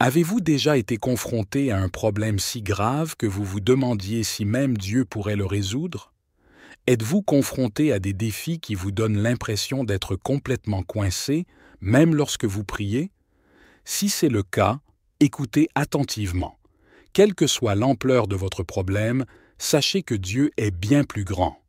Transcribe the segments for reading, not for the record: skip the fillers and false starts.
Avez-vous déjà été confronté à un problème si grave que vous vous demandiez si même Dieu pourrait le résoudre? Êtes-vous confronté à des défis qui vous donnent l'impression d'être complètement coincé, même lorsque vous priez? Si c'est le cas, écoutez attentivement. Quelle que soit l'ampleur de votre problème, sachez que Dieu est bien plus grand.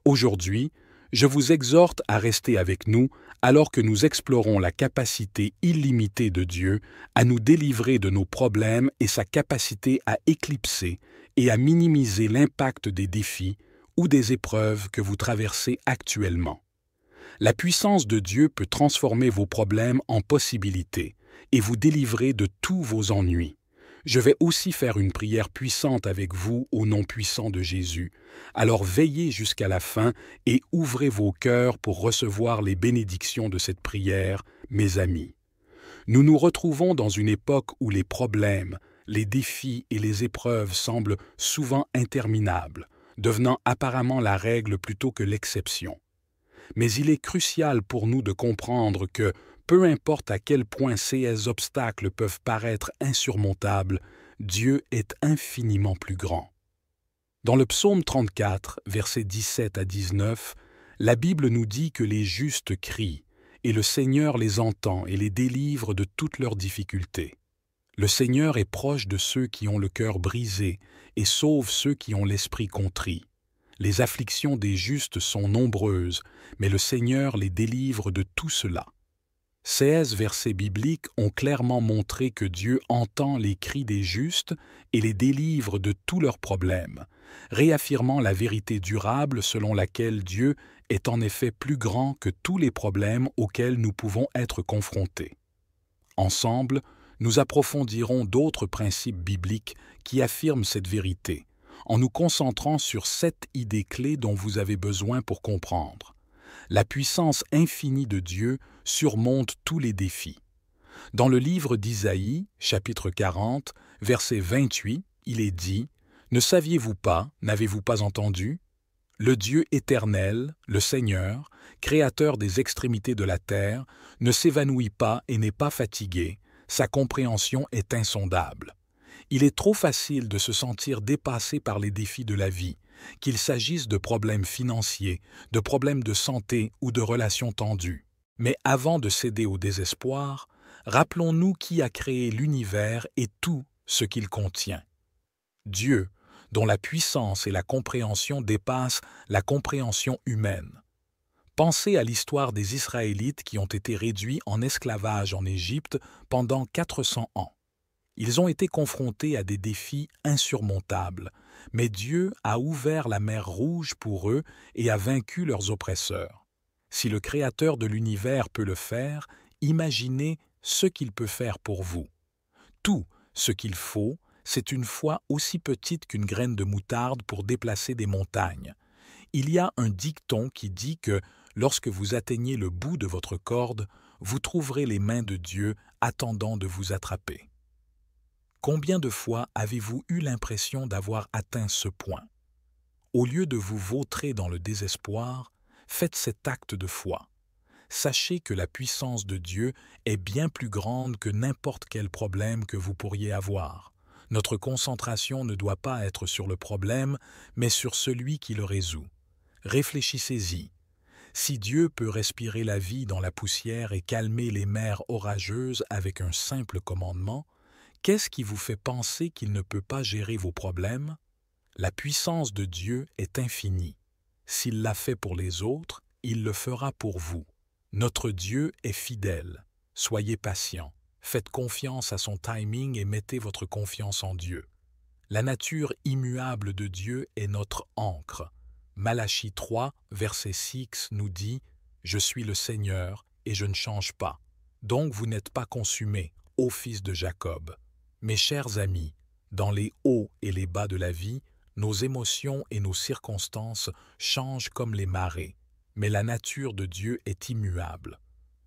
Aujourd'hui, je vous exhorte à rester avec nous alors que nous explorons la capacité illimitée de Dieu à nous délivrer de nos problèmes et sa capacité à éclipser et à minimiser l'impact des défis ou des épreuves que vous traversez actuellement. La puissance de Dieu peut transformer vos problèmes en possibilités et vous délivrer de tous vos ennuis. Je vais aussi faire une prière puissante avec vous au nom puissant de Jésus. Alors veillez jusqu'à la fin et ouvrez vos cœurs pour recevoir les bénédictions de cette prière, mes amis. Nous nous retrouvons dans une époque où les problèmes, les défis et les épreuves semblent souvent interminables, devenant apparemment la règle plutôt que l'exception. Mais il est crucial pour nous de comprendre que, peu importe à quel point ces obstacles peuvent paraître insurmontables, Dieu est infiniment plus grand. Dans le psaume 34, versets 17 à 19, la Bible nous dit que les justes crient, et le Seigneur les entend et les délivre de toutes leurs difficultés. Le Seigneur est proche de ceux qui ont le cœur brisé et sauve ceux qui ont l'esprit contrit. Les afflictions des justes sont nombreuses, mais le Seigneur les délivre de tout cela. Ces versets bibliques ont clairement montré que Dieu entend les cris des justes et les délivre de tous leurs problèmes, réaffirmant la vérité durable selon laquelle Dieu est en effet plus grand que tous les problèmes auxquels nous pouvons être confrontés. Ensemble, nous approfondirons d'autres principes bibliques qui affirment cette vérité, en nous concentrant sur 7 idées clés dont vous avez besoin pour comprendre. La puissance infinie de Dieu surmonte tous les défis. Dans le livre d'Isaïe, chapitre 40, verset 28, il est dit « Ne saviez-vous pas, n'avez-vous pas entendu? Le Dieu éternel, le Seigneur, créateur des extrémités de la terre, ne s'évanouit pas et n'est pas fatigué, sa compréhension est insondable. » Il est trop facile de se sentir dépassé par les défis de la vie, qu'il s'agisse de problèmes financiers, de problèmes de santé ou de relations tendues. Mais avant de céder au désespoir, rappelons-nous qui a créé l'univers et tout ce qu'il contient. Dieu, dont la puissance et la compréhension dépassent la compréhension humaine. Pensez à l'histoire des Israélites qui ont été réduits en esclavage en Égypte pendant 400 ans. Ils ont été confrontés à des défis insurmontables, mais Dieu a ouvert la mer Rouge pour eux et a vaincu leurs oppresseurs. Si le Créateur de l'univers peut le faire, imaginez ce qu'il peut faire pour vous. Tout ce qu'il faut, c'est une foi aussi petite qu'une graine de moutarde pour déplacer des montagnes. Il y a un dicton qui dit que lorsque vous atteignez le bout de votre corde, vous trouverez les mains de Dieu attendant de vous attraper. Combien de fois avez-vous eu l'impression d'avoir atteint ce point? Au lieu de vous vautrer dans le désespoir, faites cet acte de foi. Sachez que la puissance de Dieu est bien plus grande que n'importe quel problème que vous pourriez avoir. Notre concentration ne doit pas être sur le problème, mais sur celui qui le résout. Réfléchissez-y. Si Dieu peut respirer la vie dans la poussière et calmer les mers orageuses avec un simple commandement, qu'est-ce qui vous fait penser qu'il ne peut pas gérer vos problèmes? La puissance de Dieu est infinie. S'il l'a fait pour les autres, il le fera pour vous. Notre Dieu est fidèle. Soyez patient. Faites confiance à son timing et mettez votre confiance en Dieu. La nature immuable de Dieu est notre ancre. Malachie 3, verset 6 nous dit « Je suis le Seigneur et je ne change pas. Donc vous n'êtes pas consumés, ô fils de Jacob. » Mes chers amis, dans les hauts et les bas de la vie, nos émotions et nos circonstances changent comme les marées, mais la nature de Dieu est immuable.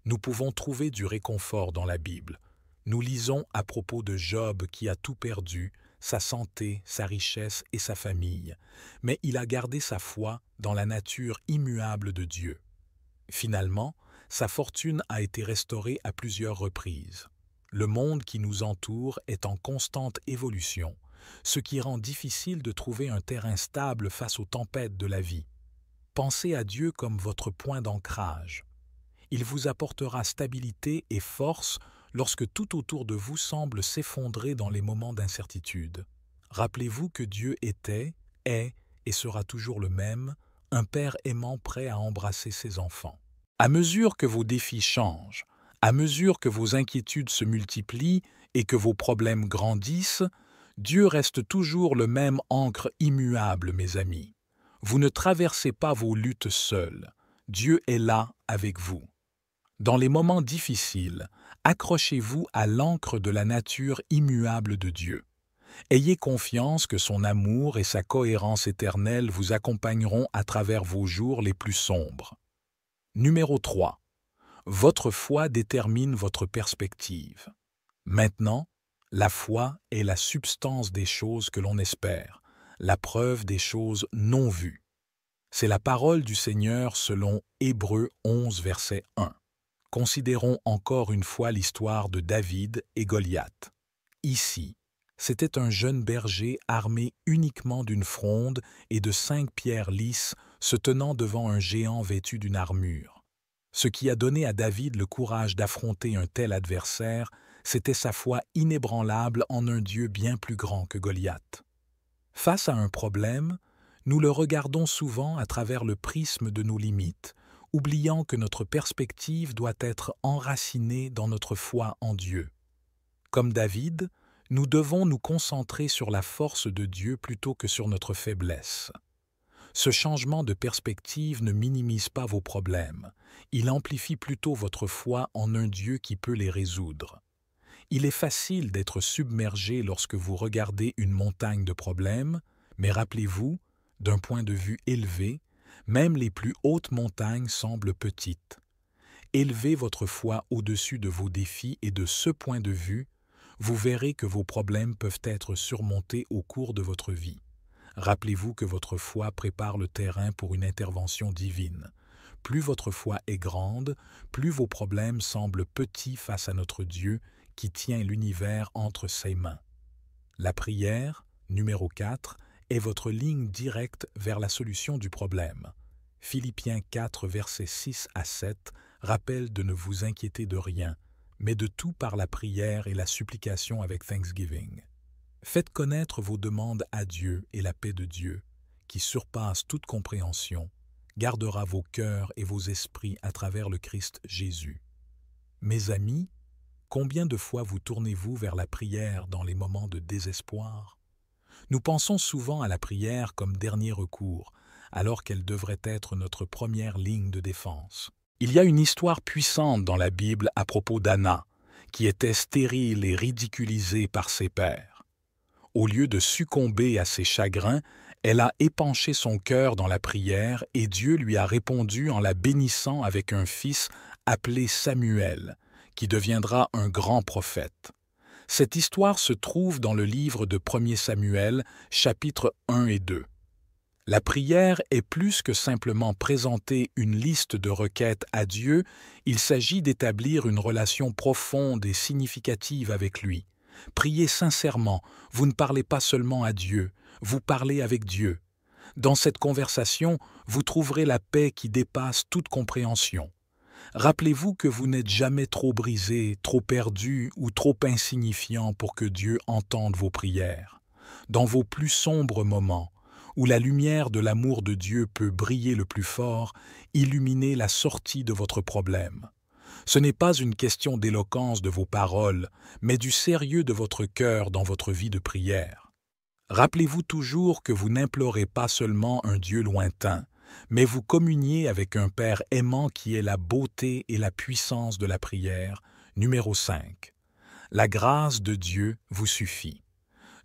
Nous pouvons trouver du réconfort dans la Bible. Nous lisons à propos de Job qui a tout perdu, sa santé, sa richesse et sa famille, mais il a gardé sa foi dans la nature immuable de Dieu. Finalement, sa fortune a été restaurée à plusieurs reprises. Le monde qui nous entoure est en constante évolution, ce qui rend difficile de trouver un terrain stable face aux tempêtes de la vie. Pensez à Dieu comme votre point d'ancrage. Il vous apportera stabilité et force lorsque tout autour de vous semble s'effondrer dans les moments d'incertitude. Rappelez-vous que Dieu était, est et sera toujours le même, un Père aimant prêt à embrasser ses enfants. À mesure que vos défis changent, à mesure que vos inquiétudes se multiplient et que vos problèmes grandissent, Dieu reste toujours le même ancre immuable, mes amis. Vous ne traversez pas vos luttes seuls. Dieu est là avec vous. Dans les moments difficiles, accrochez-vous à l'ancre de la nature immuable de Dieu. Ayez confiance que son amour et sa cohérence éternelle vous accompagneront à travers vos jours les plus sombres. Numéro 3. Votre foi détermine votre perspective. Maintenant, la foi est la substance des choses que l'on espère, la preuve des choses non vues. C'est la parole du Seigneur selon Hébreux 11, verset 1. Considérons encore une fois l'histoire de David et Goliath. Ici, c'était un jeune berger armé uniquement d'une fronde et de 5 pierres lisses se tenant devant un géant vêtu d'une armure. Ce qui a donné à David le courage d'affronter un tel adversaire, c'était sa foi inébranlable en un Dieu bien plus grand que Goliath. Face à un problème, nous le regardons souvent à travers le prisme de nos limites, oubliant que notre perspective doit être enracinée dans notre foi en Dieu. Comme David, nous devons nous concentrer sur la force de Dieu plutôt que sur notre faiblesse. Ce changement de perspective ne minimise pas vos problèmes, il amplifie plutôt votre foi en un Dieu qui peut les résoudre. Il est facile d'être submergé lorsque vous regardez une montagne de problèmes, mais rappelez-vous, d'un point de vue élevé, même les plus hautes montagnes semblent petites. Élevez votre foi au-dessus de vos défis et de ce point de vue, vous verrez que vos problèmes peuvent être surmontés au cours de votre vie. Rappelez-vous que votre foi prépare le terrain pour une intervention divine. Plus votre foi est grande, plus vos problèmes semblent petits face à notre Dieu qui tient l'univers entre ses mains. La prière, numéro 4, est votre ligne directe vers la solution du problème. Philippiens 4, versets 6 à 7 rappelle de ne vous inquiéter de rien, mais de tout par la prière et la supplication avec thanksgiving. Faites connaître vos demandes à Dieu et la paix de Dieu, qui surpasse toute compréhension, gardera vos cœurs et vos esprits à travers le Christ Jésus. Mes amis, combien de fois vous tournez-vous vers la prière dans les moments de désespoir? Nous pensons souvent à la prière comme dernier recours, alors qu'elle devrait être notre première ligne de défense. Il y a une histoire puissante dans la Bible à propos d'Anna, qui était stérile et ridiculisée par ses pairs. Au lieu de succomber à ses chagrins, elle a épanché son cœur dans la prière et Dieu lui a répondu en la bénissant avec un fils appelé Samuel, qui deviendra un grand prophète. Cette histoire se trouve dans le livre de 1er Samuel, chapitres 1 et 2. La prière est plus que simplement présenter une liste de requêtes à Dieu, il s'agit d'établir une relation profonde et significative avec lui. Priez sincèrement, vous ne parlez pas seulement à Dieu, vous parlez avec Dieu. Dans cette conversation, vous trouverez la paix qui dépasse toute compréhension. Rappelez-vous que vous n'êtes jamais trop brisé, trop perdu ou trop insignifiant pour que Dieu entende vos prières. Dans vos plus sombres moments, où la lumière de l'amour de Dieu peut briller le plus fort, illuminez la sortie de votre problème. Ce n'est pas une question d'éloquence de vos paroles, mais du sérieux de votre cœur dans votre vie de prière. Rappelez-vous toujours que vous n'implorez pas seulement un Dieu lointain, mais vous communiez avec un Père aimant qui est la beauté et la puissance de la prière. Numéro 5. La grâce de Dieu vous suffit.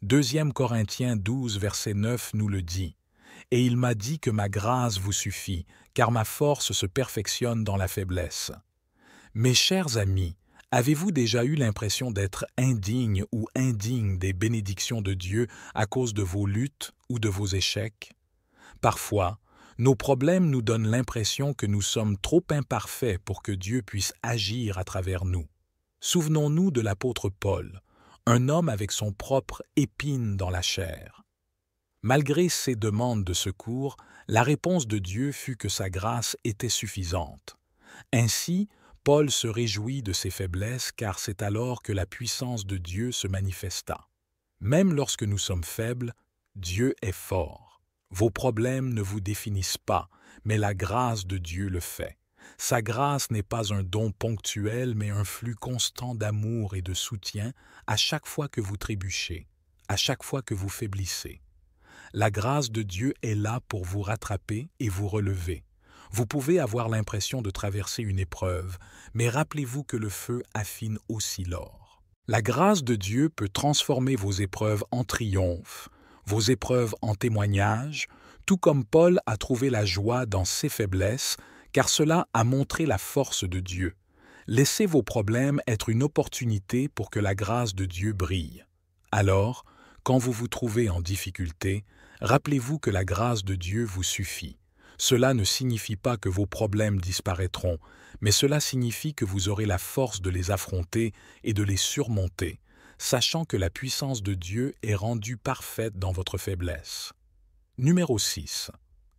2 Corinthiens 12, verset 9 nous le dit. « Et il m'a dit que ma grâce vous suffit, car ma force se perfectionne dans la faiblesse. » Mes chers amis, avez-vous déjà eu l'impression d'être indigne ou indigne des bénédictions de Dieu à cause de vos luttes ou de vos échecs? Parfois, nos problèmes nous donnent l'impression que nous sommes trop imparfaits pour que Dieu puisse agir à travers nous. Souvenons-nous de l'apôtre Paul, un homme avec son propre épine dans la chair. Malgré ses demandes de secours, la réponse de Dieu fut que sa grâce était suffisante. Ainsi, Paul se réjouit de ses faiblesses car c'est alors que la puissance de Dieu se manifesta. Même lorsque nous sommes faibles, Dieu est fort. Vos problèmes ne vous définissent pas, mais la grâce de Dieu le fait. Sa grâce n'est pas un don ponctuel, mais un flux constant d'amour et de soutien à chaque fois que vous trébuchez, à chaque fois que vous faiblissez. La grâce de Dieu est là pour vous rattraper et vous relever. Vous pouvez avoir l'impression de traverser une épreuve, mais rappelez-vous que le feu affine aussi l'or. La grâce de Dieu peut transformer vos épreuves en triomphe, vos épreuves en témoignages, tout comme Paul a trouvé la joie dans ses faiblesses, car cela a montré la force de Dieu. Laissez vos problèmes être une opportunité pour que la grâce de Dieu brille. Alors, quand vous vous trouvez en difficulté, rappelez-vous que la grâce de Dieu vous suffit. Cela ne signifie pas que vos problèmes disparaîtront, mais cela signifie que vous aurez la force de les affronter et de les surmonter, sachant que la puissance de Dieu est rendue parfaite dans votre faiblesse. Numéro 6.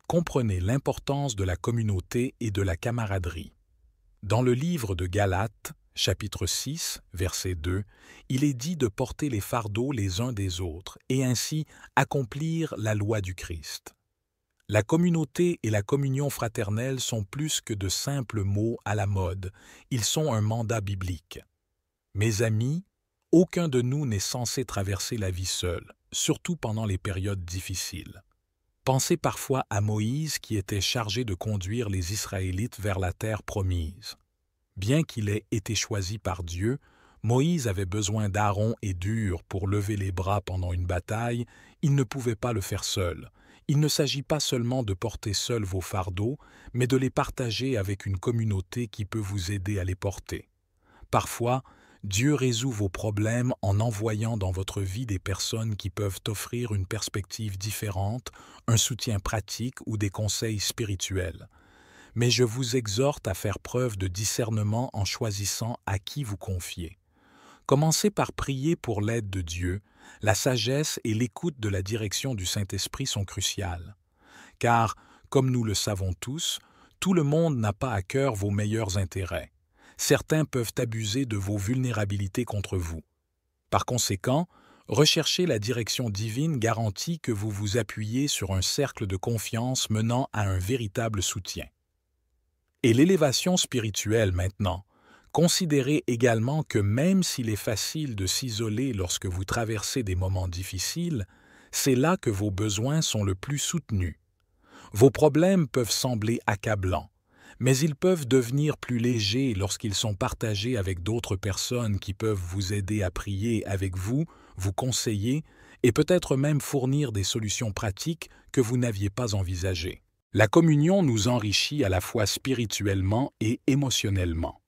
Comprenez l'importance de la communauté et de la camaraderie. Dans le livre de Galates, chapitre 6, verset 2, il est dit de porter les fardeaux les uns des autres et ainsi accomplir la loi du Christ. La communauté et la communion fraternelle sont plus que de simples mots à la mode, ils sont un mandat biblique. Mes amis, aucun de nous n'est censé traverser la vie seul, surtout pendant les périodes difficiles. Pensez parfois à Moïse qui était chargé de conduire les Israélites vers la terre promise. Bien qu'il ait été choisi par Dieu, Moïse avait besoin d'Aaron et d'Hur pour lever les bras pendant une bataille, il ne pouvait pas le faire seul. Il ne s'agit pas seulement de porter seul vos fardeaux, mais de les partager avec une communauté qui peut vous aider à les porter. Parfois, Dieu résout vos problèmes en envoyant dans votre vie des personnes qui peuvent offrir une perspective différente, un soutien pratique ou des conseils spirituels. Mais je vous exhorte à faire preuve de discernement en choisissant à qui vous confier. Commencez par prier pour l'aide de Dieu. La sagesse et l'écoute de la direction du Saint-Esprit sont cruciales. Car, comme nous le savons tous, tout le monde n'a pas à cœur vos meilleurs intérêts. Certains peuvent abuser de vos vulnérabilités contre vous. Par conséquent, rechercher la direction divine garantit que vous vous appuyez sur un cercle de confiance menant à un véritable soutien. Et l'élévation spirituelle maintenant. Considérez également que même s'il est facile de s'isoler lorsque vous traversez des moments difficiles, c'est là que vos besoins sont le plus soutenus. Vos problèmes peuvent sembler accablants, mais ils peuvent devenir plus légers lorsqu'ils sont partagés avec d'autres personnes qui peuvent vous aider à prier avec vous, vous conseiller et peut-être même fournir des solutions pratiques que vous n'aviez pas envisagées. La communion nous enrichit à la fois spirituellement et émotionnellement.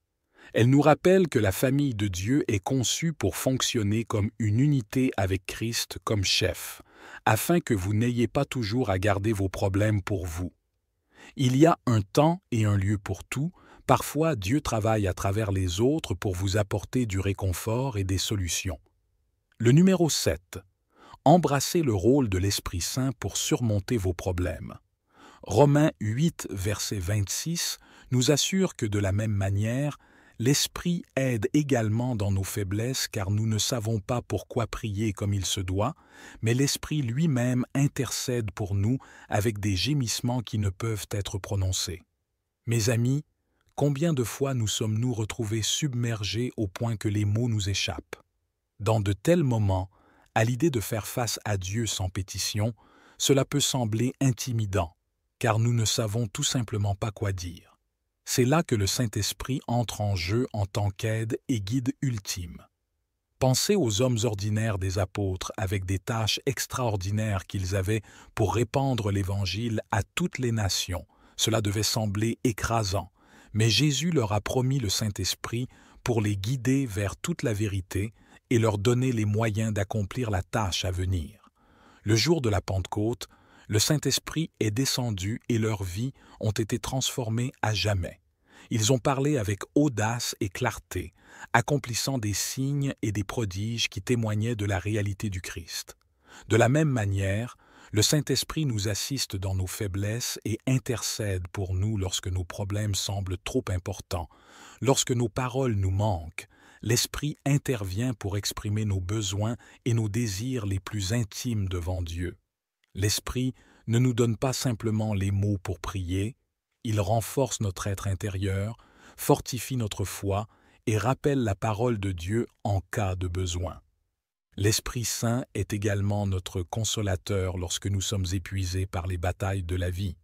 Elle nous rappelle que la famille de Dieu est conçue pour fonctionner comme une unité avec Christ comme chef, afin que vous n'ayez pas toujours à garder vos problèmes pour vous. Il y a un temps et un lieu pour tout. Parfois, Dieu travaille à travers les autres pour vous apporter du réconfort et des solutions. Le numéro 7. Embrassez le rôle de l'Esprit Saint pour surmonter vos problèmes. Romains 8, verset 26, nous assure que de la même manière, l'Esprit aide également dans nos faiblesses car nous ne savons pas pourquoi prier comme il se doit, mais l'Esprit lui-même intercède pour nous avec des gémissements qui ne peuvent être prononcés. Mes amis, combien de fois nous sommes-nous retrouvés submergés au point que les mots nous échappent? Dans de tels moments, à l'idée de faire face à Dieu sans pétition, cela peut sembler intimidant, car nous ne savons tout simplement pas quoi dire. C'est là que le Saint-Esprit entre en jeu en tant qu'aide et guide ultime. Pensez aux hommes ordinaires des apôtres avec des tâches extraordinaires qu'ils avaient pour répandre l'Évangile à toutes les nations. Cela devait sembler écrasant, mais Jésus leur a promis le Saint-Esprit pour les guider vers toute la vérité et leur donner les moyens d'accomplir la tâche à venir. Le jour de la Pentecôte, le Saint-Esprit est descendu et leurs vies ont été transformées à jamais. Ils ont parlé avec audace et clarté, accomplissant des signes et des prodiges qui témoignaient de la réalité du Christ. De la même manière, le Saint-Esprit nous assiste dans nos faiblesses et intercède pour nous lorsque nos problèmes semblent trop importants, lorsque nos paroles nous manquent. L'Esprit intervient pour exprimer nos besoins et nos désirs les plus intimes devant Dieu. L'Esprit ne nous donne pas simplement les mots pour prier, il renforce notre être intérieur, fortifie notre foi et rappelle la parole de Dieu en cas de besoin. L'Esprit Saint est également notre consolateur lorsque nous sommes épuisés par les batailles de la vie.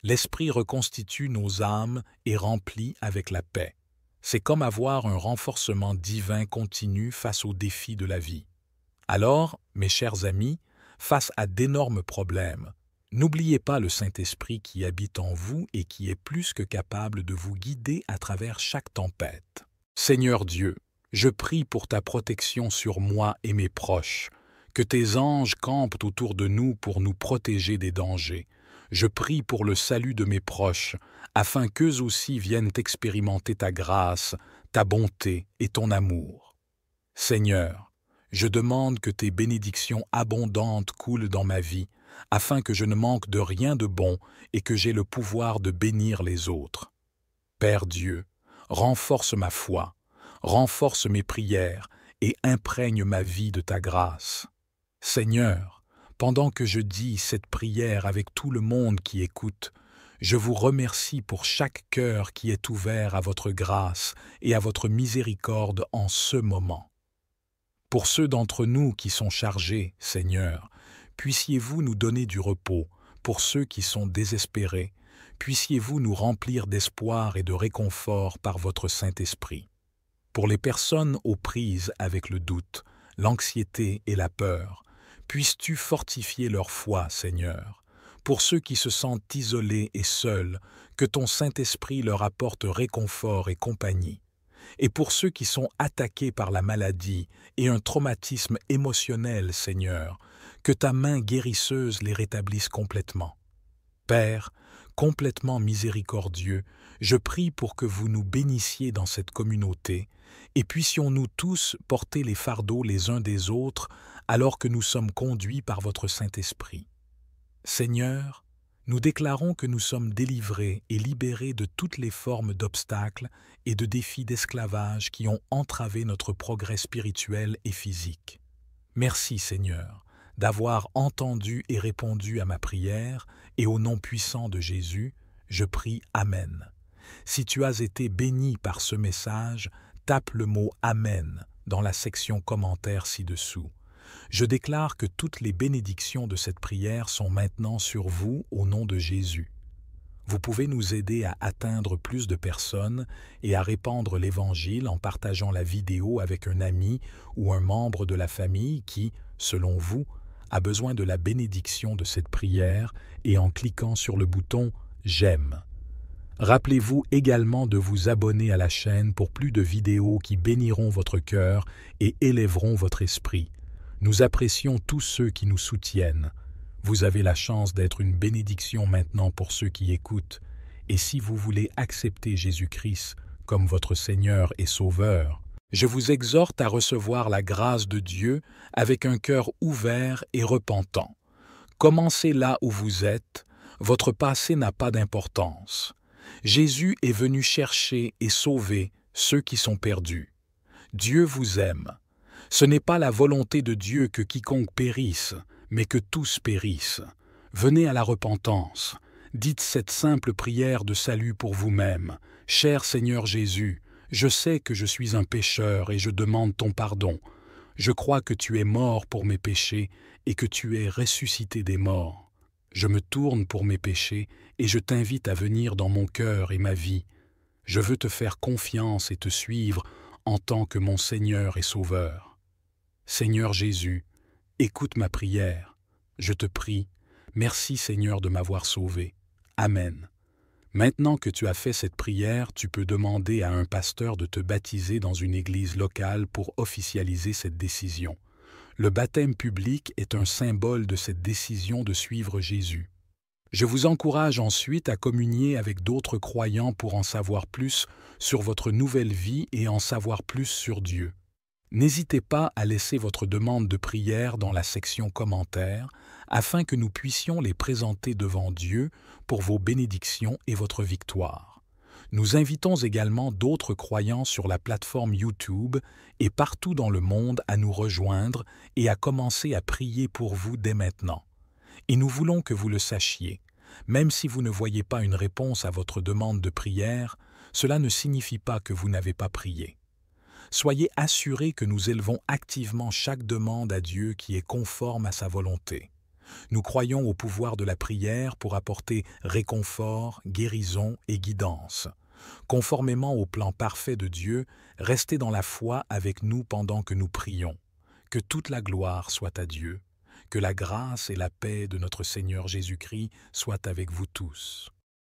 L'Esprit reconstitue nos âmes et remplit avec la paix. C'est comme avoir un renforcement divin continu face aux défis de la vie. Alors, mes chers amis, face à d'énormes problèmes, n'oubliez pas le Saint-Esprit qui habite en vous et qui est plus que capable de vous guider à travers chaque tempête. Seigneur Dieu, je prie pour ta protection sur moi et mes proches, que tes anges campent autour de nous pour nous protéger des dangers. Je prie pour le salut de mes proches, afin qu'eux aussi viennent expérimenter ta grâce, ta bonté et ton amour. Seigneur, je demande que tes bénédictions abondantes coulent dans ma vie, afin que je ne manque de rien de bon et que j'aie le pouvoir de bénir les autres. Père Dieu, renforce ma foi, renforce mes prières et imprègne ma vie de ta grâce. Seigneur, pendant que je dis cette prière avec tout le monde qui écoute, je vous remercie pour chaque cœur qui est ouvert à votre grâce et à votre miséricorde en ce moment. Pour ceux d'entre nous qui sont chargés, Seigneur, puissiez-vous nous donner du repos. Pour ceux qui sont désespérés, puissiez-vous nous remplir d'espoir et de réconfort par votre Saint-Esprit. Pour les personnes aux prises avec le doute, l'anxiété et la peur, puisses-tu fortifier leur foi, Seigneur. Pour ceux qui se sentent isolés et seuls, que ton Saint-Esprit leur apporte réconfort et compagnie. Et pour ceux qui sont attaqués par la maladie et un traumatisme émotionnel, Seigneur, que ta main guérisseuse les rétablisse complètement. Père, complètement miséricordieux, je prie pour que vous nous bénissiez dans cette communauté et puissions-nous tous porter les fardeaux les uns des autres alors que nous sommes conduits par votre Saint-Esprit. Seigneur, nous déclarons que nous sommes délivrés et libérés de toutes les formes d'obstacles et de défis d'esclavage qui ont entravé notre progrès spirituel et physique. Merci, Seigneur, d'avoir entendu et répondu à ma prière, et au nom puissant de Jésus, je prie Amen. Si tu as été béni par ce message, tape le mot Amen dans la section commentaires ci-dessous. Je déclare que toutes les bénédictions de cette prière sont maintenant sur vous au nom de Jésus. Vous pouvez nous aider à atteindre plus de personnes et à répandre l'Évangile en partageant la vidéo avec un ami ou un membre de la famille qui, selon vous, a besoin de la bénédiction de cette prière et en cliquant sur le bouton « J'aime ». Rappelez-vous également de vous abonner à la chaîne pour plus de vidéos qui béniront votre cœur et élèveront votre esprit. Nous apprécions tous ceux qui nous soutiennent. Vous avez la chance d'être une bénédiction maintenant pour ceux qui écoutent. Et si vous voulez accepter Jésus-Christ comme votre Seigneur et Sauveur, je vous exhorte à recevoir la grâce de Dieu avec un cœur ouvert et repentant. Commencez là où vous êtes, votre passé n'a pas d'importance. Jésus est venu chercher et sauver ceux qui sont perdus. Dieu vous aime. Ce n'est pas la volonté de Dieu que quiconque périsse, mais que tous périssent. Venez à la repentance. Dites cette simple prière de salut pour vous-même. Cher Seigneur Jésus, je sais que je suis un pécheur et je demande ton pardon. Je crois que tu es mort pour mes péchés et que tu es ressuscité des morts. Je me tourne pour mes péchés et je t'invite à venir dans mon cœur et ma vie. Je veux te faire confiance et te suivre en tant que mon Seigneur et Sauveur. Seigneur Jésus, écoute ma prière. Je te prie, merci Seigneur de m'avoir sauvé. Amen. Maintenant que tu as fait cette prière, tu peux demander à un pasteur de te baptiser dans une église locale pour officialiser cette décision. Le baptême public est un symbole de cette décision de suivre Jésus. Je vous encourage ensuite à communier avec d'autres croyants pour en savoir plus sur votre nouvelle vie et en savoir plus sur Dieu. N'hésitez pas à laisser votre demande de prière dans la section commentaires afin que nous puissions les présenter devant Dieu pour vos bénédictions et votre victoire. Nous invitons également d'autres croyants sur la plateforme YouTube et partout dans le monde à nous rejoindre et à commencer à prier pour vous dès maintenant. Et nous voulons que vous le sachiez. Même si vous ne voyez pas une réponse à votre demande de prière, cela ne signifie pas que vous n'avez pas prié. Soyez assurés que nous élevons activement chaque demande à Dieu qui est conforme à sa volonté. Nous croyons au pouvoir de la prière pour apporter réconfort, guérison et guidance. Conformément au plan parfait de Dieu, restez dans la foi avec nous pendant que nous prions. Que toute la gloire soit à Dieu. Que la grâce et la paix de notre Seigneur Jésus-Christ soient avec vous tous.